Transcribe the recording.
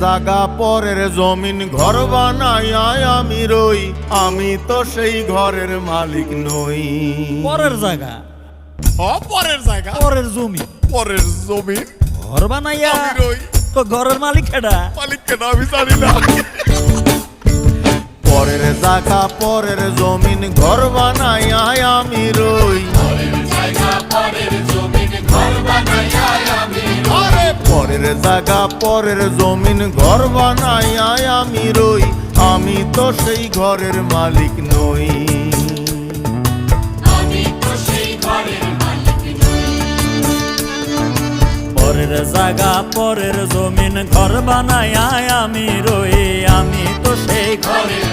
জাগা পরের জমিন ঘর বানাইয়া আমি রই, আমি তো সেই ঘরের মালিক নই। পরের জায়গা, পরের জায়গা, পরের জমি, পরের জমি ঘর বানাইয়া আমি রই। তো ঘরের মালিক কেডা? মালিক কেন আমি জানি না। পরের জাগা পরের জমিন ঘর বানাইয়া আমি রই, আরে পরের জাগা পরের জমিন ঘর বানাইয়া আমি রই, আমি তো সেই ঘরের মালিক নই। পরের জায়গা পরের জমিন ঘর বানাইয়া আমি রই, আমি তো সেই ঘরের